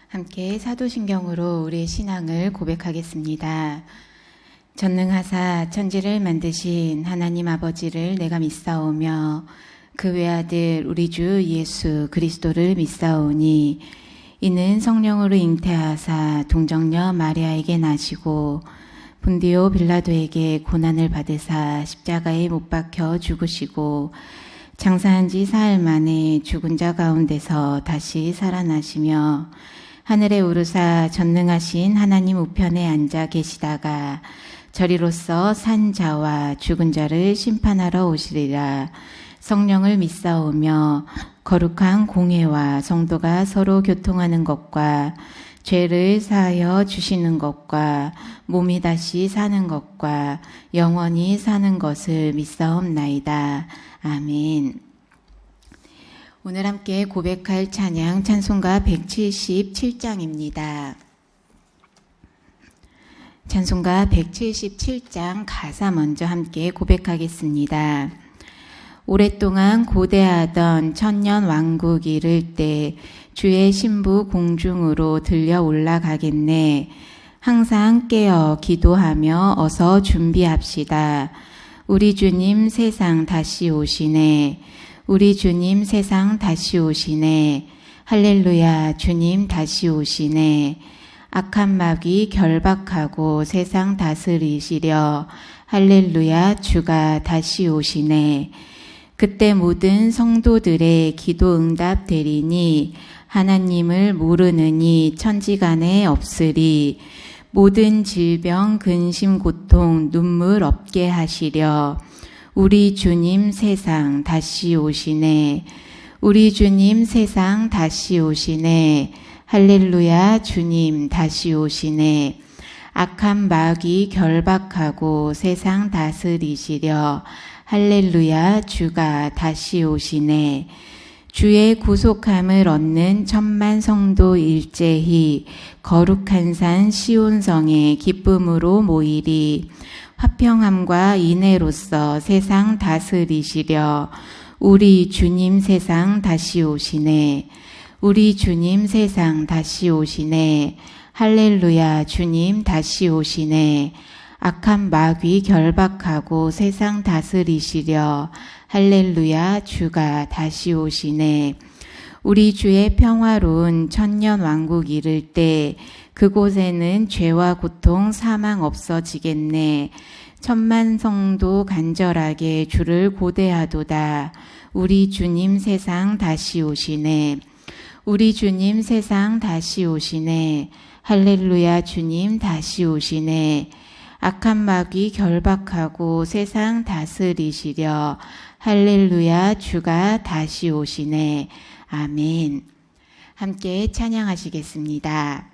함께 사도신경으로 우리의 신앙을 고백하겠습니다. 전능하사 천지를 만드신 하나님 아버지를 내가 믿사오며 그 외아들 우리 주 예수 그리스도를 믿사오니 이는 성령으로 잉태하사 동정녀 마리아에게 나시고 본디오 빌라도에게 고난을 받으사 십자가에 못 박혀 죽으시고 장사한 지 사흘 만에 죽은 자 가운데서 다시 살아나시며 하늘에 오르사 전능하신 하나님 우편에 앉아 계시다가 저리로서 산 자와 죽은 자를 심판하러 오시리라. 성령을 믿사오며 거룩한 공회와 성도가 서로 교통하는 것과 죄를 사하여 주시는 것과 몸이 다시 사는 것과 영원히 사는 것을 믿사옵나이다. 아멘. 오늘 함께 고백할 찬양 찬송가 177장입니다. 찬송가 177장 가사 먼저 함께 고백하겠습니다. 오랫동안 고대하던 천년 왕국 이를 때 주의 신부 공중으로 들려 올라가겠네. 항상 깨어 기도하며 어서 준비합시다. 우리 주님 세상 다시 오시네. 우리 주님 세상 다시 오시네. 할렐루야 주님 다시 오시네. 악한 마귀 결박하고 세상 다스리시려 할렐루야 주가 다시 오시네. 그때 모든 성도들의 기도 응답 되리니 하나님을 모르느니 천지간에 없으리. 모든 질병 근심 고통 눈물 없게 하시려 우리 주님 세상 다시 오시네. 우리 주님 세상 다시 오시네. 할렐루야 주님 다시 오시네. 악한 마귀 결박하고 세상 다스리시려 할렐루야 주가 다시 오시네. 주의 구속함을 얻는 천만 성도 일제히 거룩한 산 시온성에 기쁨으로 모이리. 화평함과 인애로서 세상 다스리시려 우리 주님 세상 다시 오시네. 우리 주님 세상 다시 오시네. 할렐루야 주님 다시 오시네. 악한 마귀 결박하고 세상 다스리시려 할렐루야 주가 다시 오시네. 우리 주의 평화로운 천년 왕국 이를 때 그곳에는 죄와 고통 사망 없어지겠네. 천만 성도 간절하게 주를 고대하도다. 우리 주님 세상 다시 오시네. 우리 주님 세상 다시 오시네. 할렐루야 주님 다시 오시네. 악한 마귀 결박하고 세상 다스리시려 할렐루야 주가 다시 오시네. 아멘. 함께 찬양하시겠습니다.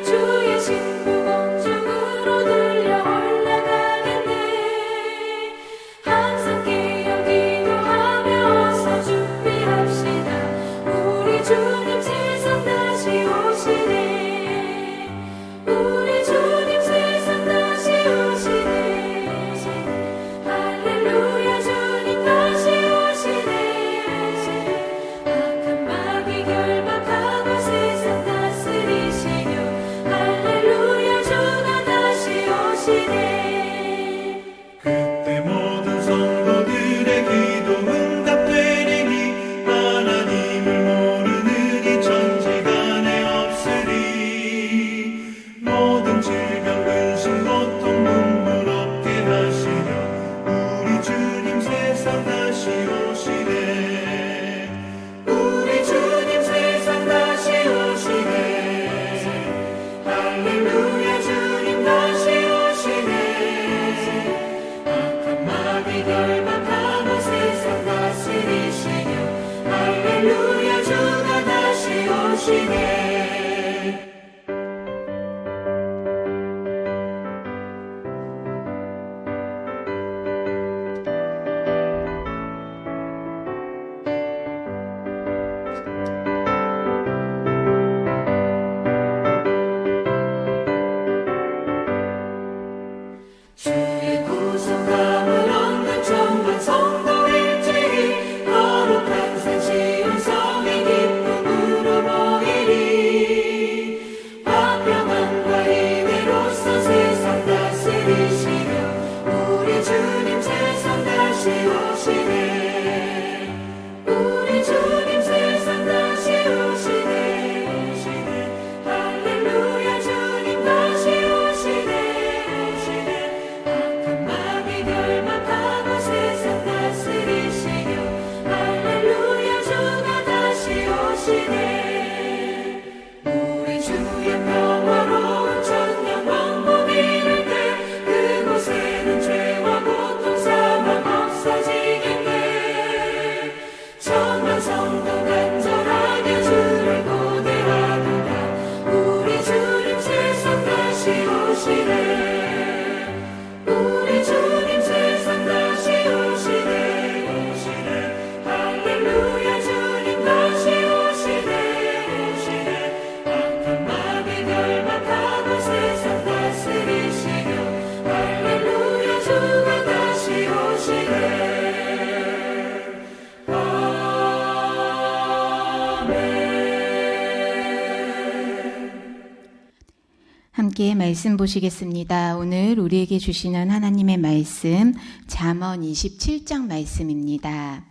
주의 신부 공중으로 들려 올라가겠네. 함께 말씀 보시겠습니다. 오늘 우리에게 주시는 하나님의 말씀 잠언 27장 말씀입니다.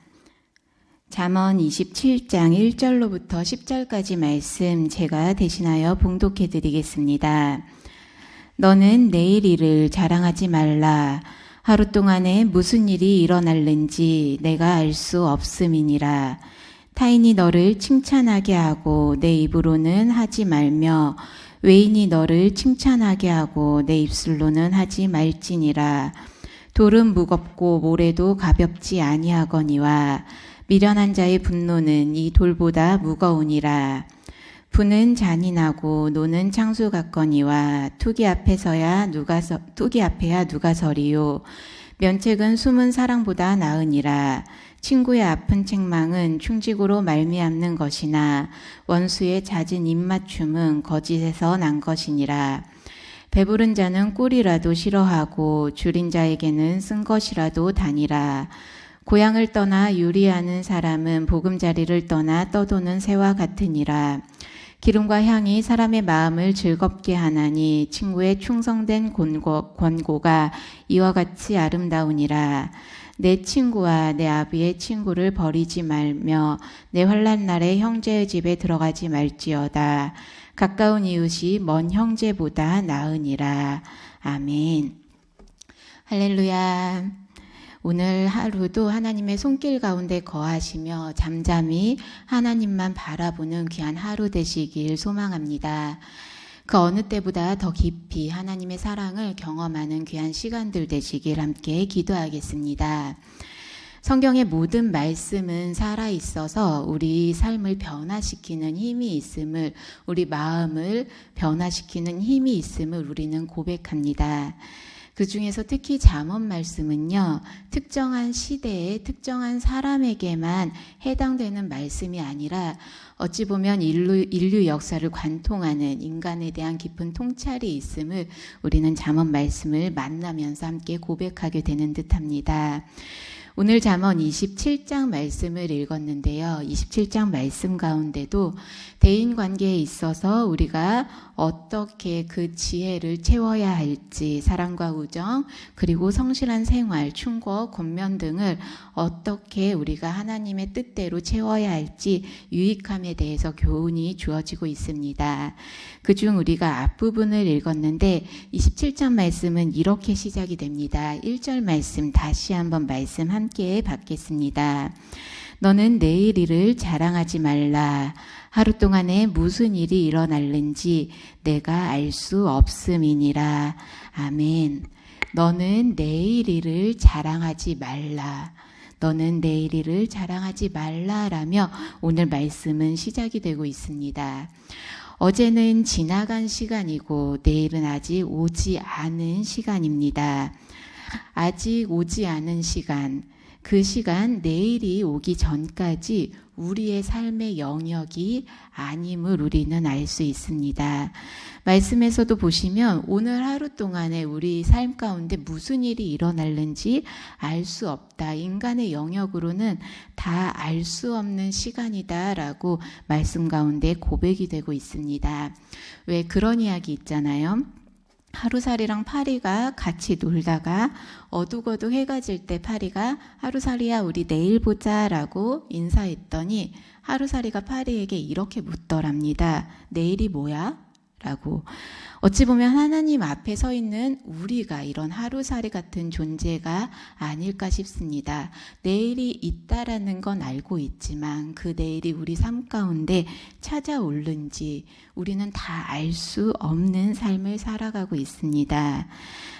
잠언 27장 1절로부터 10절까지 말씀 제가 대신하여 봉독해 드리겠습니다. 너는 내일 일을 자랑하지 말라. 하루 동안에 무슨 일이 일어날는지 내가 알 수 없음이니라. 타인이 너를 칭찬하게 하고 내 입으로는 하지 말며 외인이 너를 칭찬하게 하고 내 입술로는 하지 말지니라. 돌은 무겁고 모래도 가볍지 아니하거니와 미련한 자의 분노는 이 돌보다 무거우니라. 분은 잔인하고 노는 창수 같거니와 투기 앞에야 누가 서리요. 면책은 숨은 사랑보다 나으니라. 친구의 아픈 책망은 충직으로 말미암는 것이나 원수의 잦은 입맞춤은 거짓에서 난 것이니라. 배부른 자는 꿀이라도 싫어하고 줄인 자에게는 쓴 것이라도 다니라. 고향을 떠나 유리하는 사람은 보금자리를 떠나 떠도는 새와 같으니라. 기름과 향이 사람의 마음을 즐겁게 하나니 친구의 충성된 권고가 이와 같이 아름다우니라. 내 친구와 내 아비의 친구를 버리지 말며 내 환난 날에 형제의 집에 들어가지 말지어다. 가까운 이웃이 먼 형제보다 나으니라. 아멘. 할렐루야. 오늘 하루도 하나님의 손길 가운데 거하시며 잠잠히 하나님만 바라보는 귀한 하루 되시길 소망합니다. 그 어느 때보다 더 깊이 하나님의 사랑을 경험하는 귀한 시간들 되시길 함께 기도하겠습니다. 성경의 모든 말씀은 살아있어서 우리 삶을 변화시키는 힘이 있음을, 우리 마음을 변화시키는 힘이 있음을 우리는 고백합니다. 그 중에서 특히 잠언 말씀은요, 특정한 시대에 특정한 사람에게만 해당되는 말씀이 아니라 어찌 보면 인류 역사를 관통하는 인간에 대한 깊은 통찰이 있음을 우리는 잠언 말씀을 만나면서 함께 고백하게 되는 듯합니다. 오늘 잠언 27장 말씀을 읽었는데요. 27장 말씀 가운데도 대인관계에 있어서 우리가 어떻게 그 지혜를 채워야 할지, 사랑과 우정, 그리고 성실한 생활, 충고, 권면 등을 어떻게 우리가 하나님의 뜻대로 채워야 할지 유익함에 대해서 교훈이 주어지고 있습니다. 그중 우리가 앞부분을 읽었는데 27장 말씀은 이렇게 시작이 됩니다. 1절 말씀 다시 한번 말씀 함께 받겠습니다. 너는 내일 일을 자랑하지 말라. 하루 동안에 무슨 일이 일어날는지 내가 알 수 없음이니라. 아멘. 너는 내일 일을 자랑하지 말라. 너는 내일 일을 자랑하지 말라라며 오늘 말씀은 시작이 되고 있습니다. 어제는 지나간 시간이고 내일은 아직 오지 않은 시간입니다. 아직 오지 않은 시간, 그 시간 내일이 오기 전까지 우리의 삶의 영역이 아님을 우리는 알 수 있습니다. 말씀에서도 보시면 오늘 하루 동안에 우리 삶 가운데 무슨 일이 일어날는지 알 수 없다. 인간의 영역으로는 다 알 수 없는 시간이다라고 말씀 가운데 고백이 되고 있습니다. 왜 그런 이야기 있잖아요. 하루살이랑 파리가 같이 놀다가 어둑어둑 해가 질 때 파리가 하루살이야 우리 내일 보자 라고 인사했더니 하루살이가 파리에게 이렇게 묻더랍니다. 내일이 뭐야? 라고. 어찌 보면 하나님 앞에 서 있는 우리가 이런 하루살이 같은 존재가 아닐까 싶습니다. 내일이 있다라는 건 알고 있지만 그 내일이 우리 삶 가운데 찾아올는지 우리는 다 알 수 없는 삶을 살아가고 있습니다.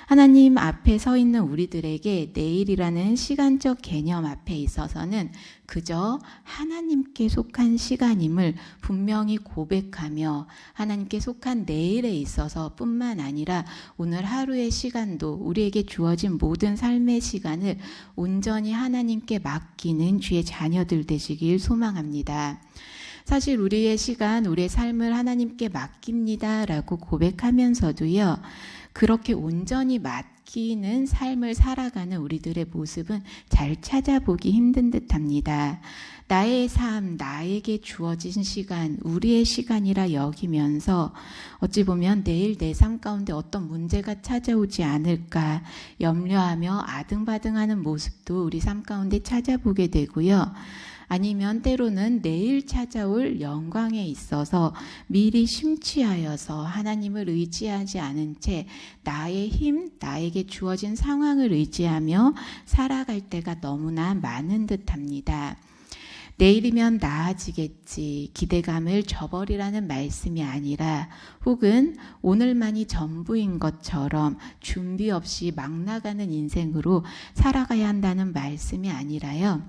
하나님 앞에 서 있는 우리들에게 내일이라는 시간적 개념 앞에 있어서는 그저 하나님께 속한 시간임을 분명히 고백하며 하나님께 속한 내일에 있어서 뿐만 아니라 오늘 하루의 시간도 우리에게 주어진 모든 삶의 시간을 온전히 하나님께 맡기는 주의 자녀들 되시길 소망합니다. 사실 우리의 시간, 우리의 삶을 하나님께 맡깁니다 라고 고백하면서도요, 그렇게 온전히 맡기는 삶을 살아가는 우리들의 모습은 잘 찾아보기 힘든 듯합니다. 나의 삶, 나에게 주어진 시간, 우리의 시간이라 여기면서 어찌 보면 내일 내 삶 가운데 어떤 문제가 찾아오지 않을까 염려하며 아등바등하는 모습도 우리 삶 가운데 찾아보게 되고요. 아니면 때로는 내일 찾아올 영광에 있어서 미리 심취하여서 하나님을 의지하지 않은 채 나의 힘, 나에게 주어진 상황을 의지하며 살아갈 때가 너무나 많은 듯합니다. 내일이면 나아지겠지 기대감을 저버리라는 말씀이 아니라 혹은 오늘만이 전부인 것처럼 준비 없이 막 나가는 인생으로 살아가야 한다는 말씀이 아니라요.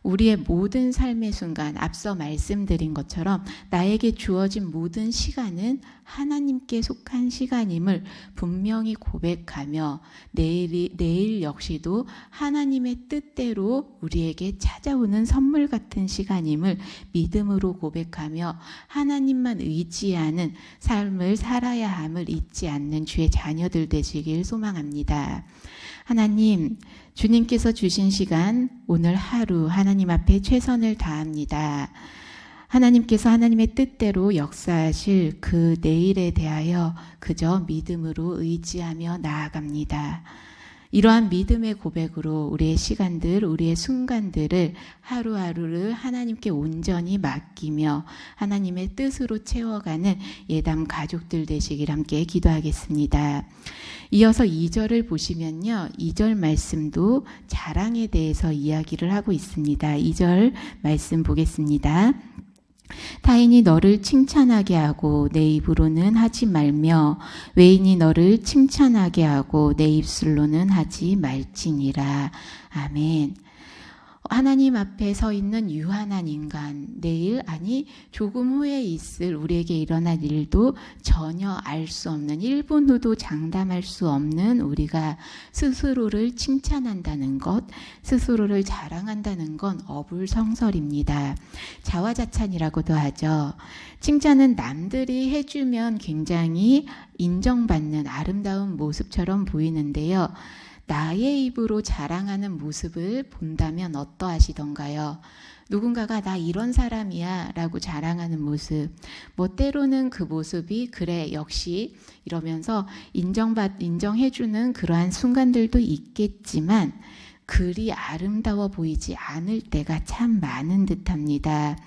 우리의 모든 삶의 순간 앞서 말씀드린 것처럼 나에게 주어진 모든 시간은 하나님께 속한 시간임을 분명히 고백하며 내일 역시도 하나님의 뜻대로 우리에게 찾아오는 선물 같은 시간임을 믿음으로 고백하며 하나님만 의지하는 삶을 살아야 함을 잊지 않는 주의 자녀들 되시길 소망합니다. 하나님, 주님께서 주신 시간 오늘 하루 하나님 앞에 최선을 다합니다. 하나님께서 하나님의 뜻대로 역사하실 그 내일에 대하여 그저 믿음으로 의지하며 나아갑니다. 이러한 믿음의 고백으로 우리의 시간들, 우리의 순간들을 하루하루를 하나님께 온전히 맡기며 하나님의 뜻으로 채워가는 예담 가족들 되시길 함께 기도하겠습니다. 이어서 2절을 보시면요. 2절 말씀도 자랑에 대해서 이야기를 하고 있습니다. 2절 말씀 보겠습니다. 타인이 너를 칭찬하게 하고 내 입으로는 하지 말며 외인이 너를 칭찬하게 하고 내 입술로는 하지 말지니라. 아멘. 하나님 앞에 서 있는 유한한 인간, 내일 아니 조금 후에 있을 우리에게 일어날 일도 전혀 알 수 없는 1분 후도 장담할 수 없는 우리가 스스로를 칭찬한다는 것, 스스로를 자랑한다는 건 어불성설입니다. 자화자찬이라고도 하죠. 칭찬은 남들이 해주면 굉장히 인정받는 아름다운 모습처럼 보이는데요. 나의 입으로 자랑하는 모습을 본다면 어떠하시던가요? 누군가가 나 이런 사람이야 라고 자랑하는 모습, 때로는 그 모습이 그래 역시 이러면서 인정해주는 그러한 순간들도 있겠지만 그리 아름다워 보이지 않을 때가 참 많은 듯합니다.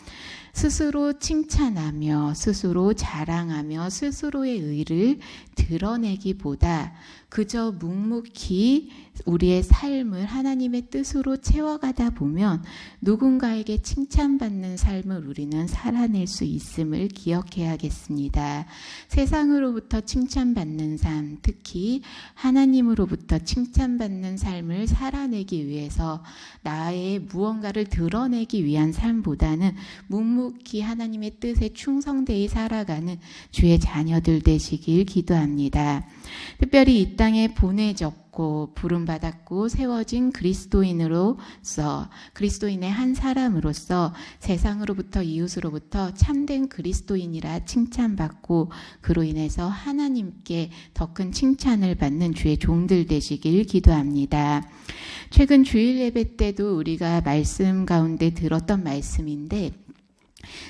스스로 칭찬하며 스스로 자랑하며 스스로의 의를 드러내기보다 그저 묵묵히 우리의 삶을 하나님의 뜻으로 채워가다 보면 누군가에게 칭찬받는 삶을 우리는 살아낼 수 있음을 기억해야겠습니다. 세상으로부터 칭찬받는 삶, 특히 하나님으로부터 칭찬받는 삶을 살아내기 위해서 나의 무언가를 드러내기 위한 삶보다는 묵묵히 하나님의 뜻에 충성되이 살아가는 주의 자녀들 되시길 기도합니다. 특별히 이 땅에 보내졌고 부름받았고 세워진 그리스도인으로서 그리스도인의 한 사람으로서 세상으로부터 이웃으로부터 참된 그리스도인이라 칭찬받고 그로 인해서 하나님께 더 큰 칭찬을 받는 주의 종들 되시길 기도합니다. 최근 주일 예배 때도 우리가 말씀 가운데 들었던 말씀인데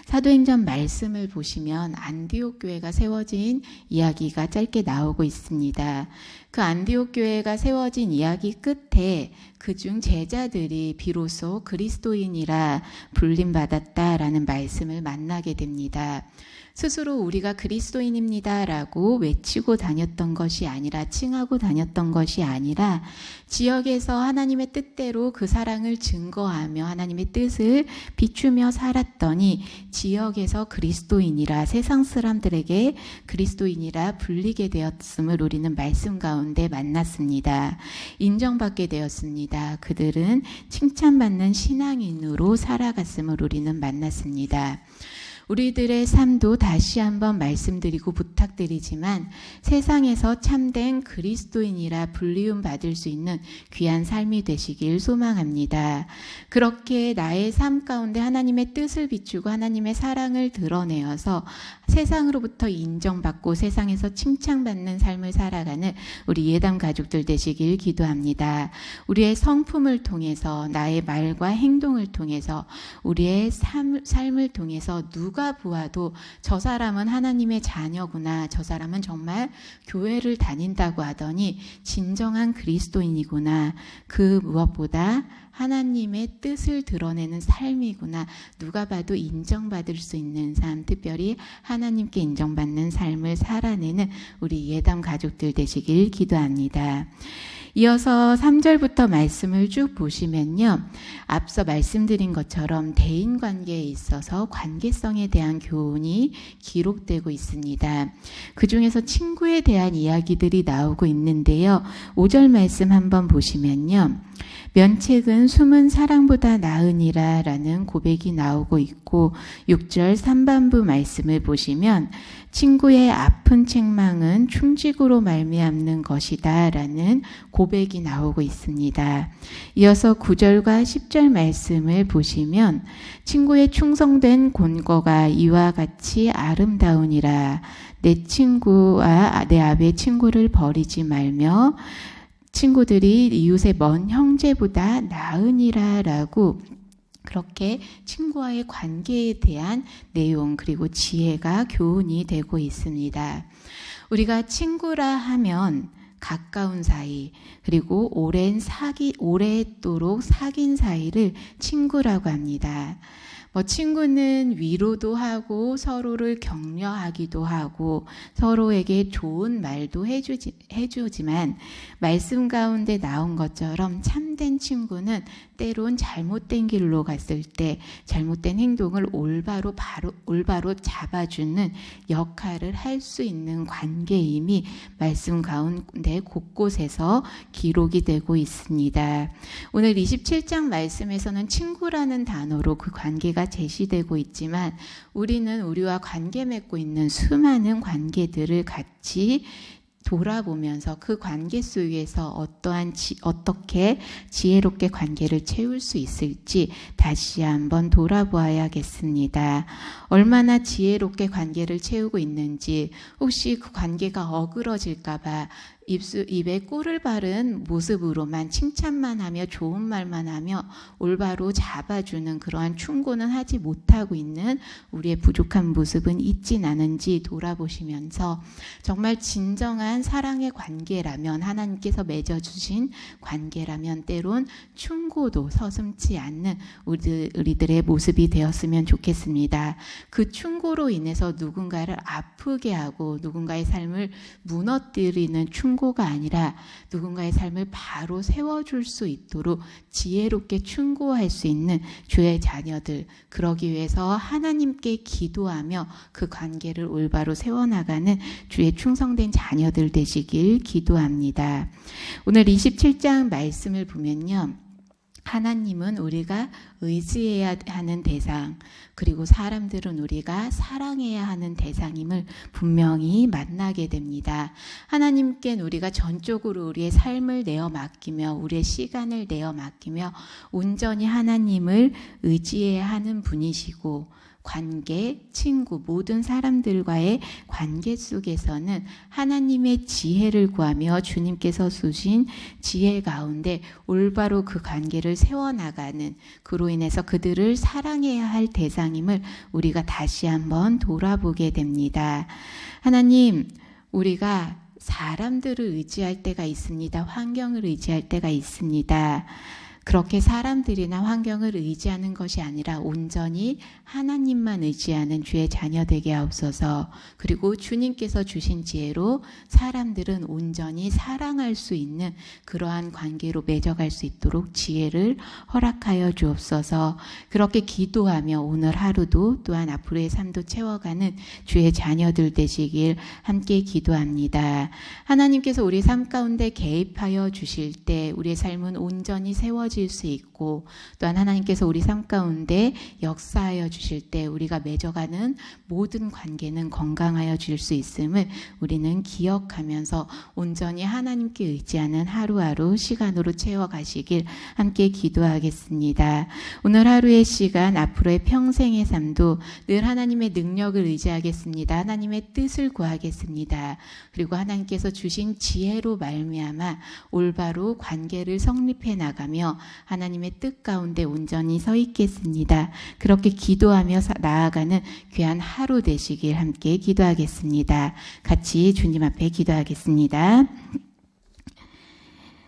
사도행전 말씀을 보시면 안디옥 교회가 세워진 이야기가 짧게 나오고 있습니다. 그 안디옥 교회가 세워진 이야기 끝에 그중 제자들이 비로소 그리스도인이라 불림받았다라는 말씀을 만나게 됩니다. 스스로 우리가 그리스도인입니다라고 외치고 다녔던 것이 아니라 칭하고 다녔던 것이 아니라 지역에서 하나님의 뜻대로 그 사랑을 증거하며 하나님의 뜻을 비추며 살았더니 지역에서 그리스도인이라 세상 사람들에게 그리스도인이라 불리게 되었음을 우리는 말씀 가운데 만났습니다. 인정받게 되었습니다. 그들은 칭찬받는 신앙인으로 살아갔음을 우리는 만났습니다. 우리들의 삶도 다시 한번 말씀드리고 부탁드리지만 세상에서 참된 그리스도인이라 불리움 받을 수 있는 귀한 삶이 되시길 소망합니다. 그렇게 나의 삶 가운데 하나님의 뜻을 비추고 하나님의 사랑을 드러내어서 세상으로부터 인정받고 세상에서 칭찬받는 삶을 살아가는 우리 예담 가족들 되시길 기도합니다. 우리의 성품을 통해서 나의 말과 행동을 통해서 우리의 삶을 통해서 누가 보아도 저 사람은 하나님의 자녀구나, 저 사람은 정말 교회를 다닌다고 하더니 진정한 그리스도인이구나, 그 무엇보다 하나님의 뜻을 드러내는 삶이구나, 누가 봐도 인정받을 수 있는 삶, 특별히 하나님께 인정받는 삶을 살아내는 우리 예담 가족들 되시길 기도합니다. 이어서 3절부터 말씀을 쭉 보시면요, 앞서 말씀드린 것처럼 대인관계에 있어서 관계성에 대한 교훈이 기록되고 있습니다. 그 중에서 친구에 대한 이야기들이 나오고 있는데요, 5절 말씀 한번 보시면요, 면책은 숨은 사랑보다 나으니라 라는 고백이 나오고 있고, 6절 3반부 말씀을 보시면 친구의 아픈 책망은 충직으로 말미암는 것이다 라는 고백이 나오고 있습니다. 이어서 9절과 10절 말씀을 보시면 친구의 충성된 권고가 이와 같이 아름다우니라, 내 친구와 내 아베 친구를 버리지 말며 친구들이 이웃의 먼 형제보다 나으니라 라고, 그렇게 친구와의 관계에 대한 내용 그리고 지혜가 교훈이 되고 있습니다. 우리가 친구라 하면 가까운 사이, 그리고 오랫도록 사귄 사이를 친구라고 합니다. 친구는 위로도 하고 서로를 격려하기도 하고 서로에게 좋은 말도 해주지만 말씀 가운데 나온 것처럼 참된 친구는 때론 잘못된 길로 갔을 때 잘못된 행동을 올바로 잡아주는 역할을 할 수 있는 관계임이 말씀 가운데 곳곳에서 기록이 되고 있습니다. 오늘 27장 말씀에서는 친구라는 단어로 그 관계가 제시되고 있지만 우리는 우리와 관계 맺고 있는 수많은 관계들을 같이 돌아보면서 그 관계 속에서 어떻게 지혜롭게 관계를 채울 수 있을지 다시 한번 돌아보아야겠습니다. 얼마나 지혜롭게 관계를 채우고 있는지, 혹시 그 관계가 어그러질까봐 입에 꿀을 바른 모습으로만 칭찬만 하며 좋은 말만 하며 올바로 잡아주는 그러한 충고는 하지 못하고 있는 우리의 부족한 모습은 있진 않은지 돌아보시면서 정말 진정한 사랑의 관계라면, 하나님께서 맺어주신 관계라면 때론 충고도 서슴지 않는 우리들의 모습이 되었으면 좋겠습니다. 그 충고로 인해서 누군가를 아프게 하고 누군가의 삶을 무너뜨리는 충고가 아니라 누군가의 삶을 바로 세워줄 수 있도록 지혜롭게 충고할 수 있는 주의 자녀들, 그러기 위해서 하나님께 기도하며 그 관계를 올바로 세워나가는 주의 충성된 자녀들 되시길 기도합니다. 오늘 27장 말씀을 보면요, 하나님은 우리가 의지해야 하는 대상, 그리고 사람들은 우리가 사랑해야 하는 대상임을 분명히 만나게 됩니다. 하나님께 우리가 전적으로 우리의 삶을 내어 맡기며 우리의 시간을 내어 맡기며 온전히 하나님을 의지해야 하는 분이시고, 관계, 친구, 모든 사람들과의 관계 속에서는 하나님의 지혜를 구하며 주님께서 주신 지혜 가운데 올바로 그 관계를 세워나가는, 그로 인해서 그들을 사랑해야 할 대상임을 우리가 다시 한번 돌아보게 됩니다. 하나님, 우리가 사람들을 의지할 때가 있습니다. 환경을 의지할 때가 있습니다. 그렇게 사람들이나 환경을 의지하는 것이 아니라 온전히 하나님만 의지하는 주의 자녀 되게 하옵소서. 그리고 주님께서 주신 지혜로 사람들은 온전히 사랑할 수 있는 그러한 관계로 맺어갈 수 있도록 지혜를 허락하여 주옵소서. 그렇게 기도하며 오늘 하루도 또한 앞으로의 삶도 채워가는 주의 자녀들 되시길 함께 기도합니다. 하나님께서 우리 삶 가운데 개입하여 주실 때 우리의 삶은 온전히 세워질 채워질 수 있고, 또한 하나님께서 우리 삶 가운데 역사하여 주실 때 우리가 맺어가는 모든 관계는 건강하여 줄 수 있음을 우리는 기억하면서 온전히 하나님께 의지하는 하루하루 시간으로 채워가시길 함께 기도하겠습니다. 오늘 하루의 시간, 앞으로의 평생의 삶도 늘 하나님의 능력을 의지하겠습니다. 하나님의 뜻을 구하겠습니다. 그리고 하나님께서 주신 지혜로 말미암아 올바로 관계를 성립해 나가며 하나님의 뜻 가운데 온전히 서 있겠습니다. 그렇게 기도하며 나아가는 귀한 하루 되시길 함께 기도하겠습니다. 같이 주님 앞에 기도하겠습니다.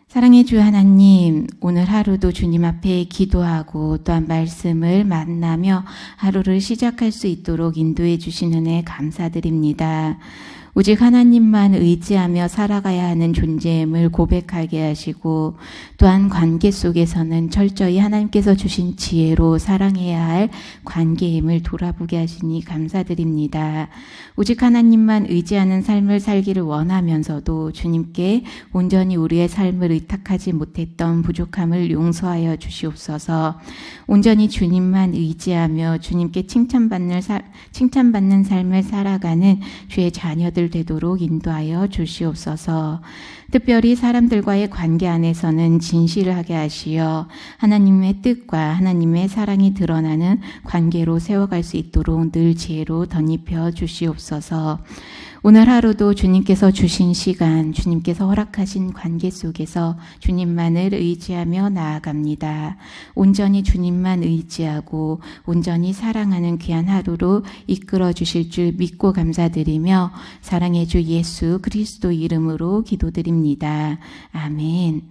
사랑의 주 하나님, 오늘 하루도 주님 앞에 기도하고 또한 말씀을 만나며 하루를 시작할 수 있도록 인도해 주신 은혜 감사드립니다. 오직 하나님만 의지하며 살아가야 하는 존재임을 고백하게 하시고, 또한 관계 속에서는 철저히 하나님께서 주신 지혜로 사랑해야 할 관계임을 돌아보게 하시니 감사드립니다. 오직 하나님만 의지하는 삶을 살기를 원하면서도 주님께 온전히 우리의 삶을 의탁하지 못했던 부족함을 용서하여 주시옵소서. 온전히 주님만 의지하며 주님께 칭찬받는 삶을 살아가는 주의 자녀들 되도록 인도하여 주시옵소서. 특별히 사람들과의 관계 안에서는 진실하게 하시어 하나님의 뜻과 하나님의 사랑이 드러나는 관계로 세워갈 수 있도록 늘 지혜로 덧입혀 주시옵소서. 오늘 하루도 주님께서 주신 시간, 주님께서 허락하신 관계 속에서 주님만을 의지하며 나아갑니다. 온전히 주님만 의지하고 온전히 사랑하는 귀한 하루로 이끌어 주실 줄 믿고 감사드리며 사랑의 주 예수 그리스도 이름으로 기도드립니다. 아멘.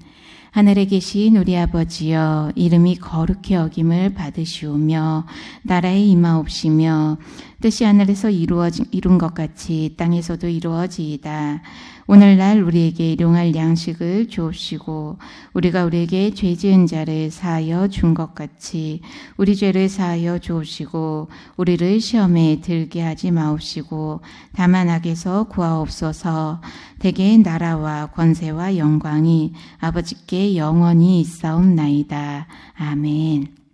하늘에 계신 우리 아버지여, 이름이 거룩히 여김을 받으시오며 나라에 임하옵시며 뜻이 하늘에서 이룬 것 같이 땅에서도 이루어지이다. 오늘날 우리에게 일용할 양식을 주옵시고 우리가 우리에게 죄 지은 자를 사하여 준 것 같이 우리 죄를 사하여 주옵시고 우리를 시험에 들게 하지 마옵시고 다만 악에서 구하옵소서. 대개의 나라와 권세와 영광이 아버지께 영원히 있사옵나이다. 아멘.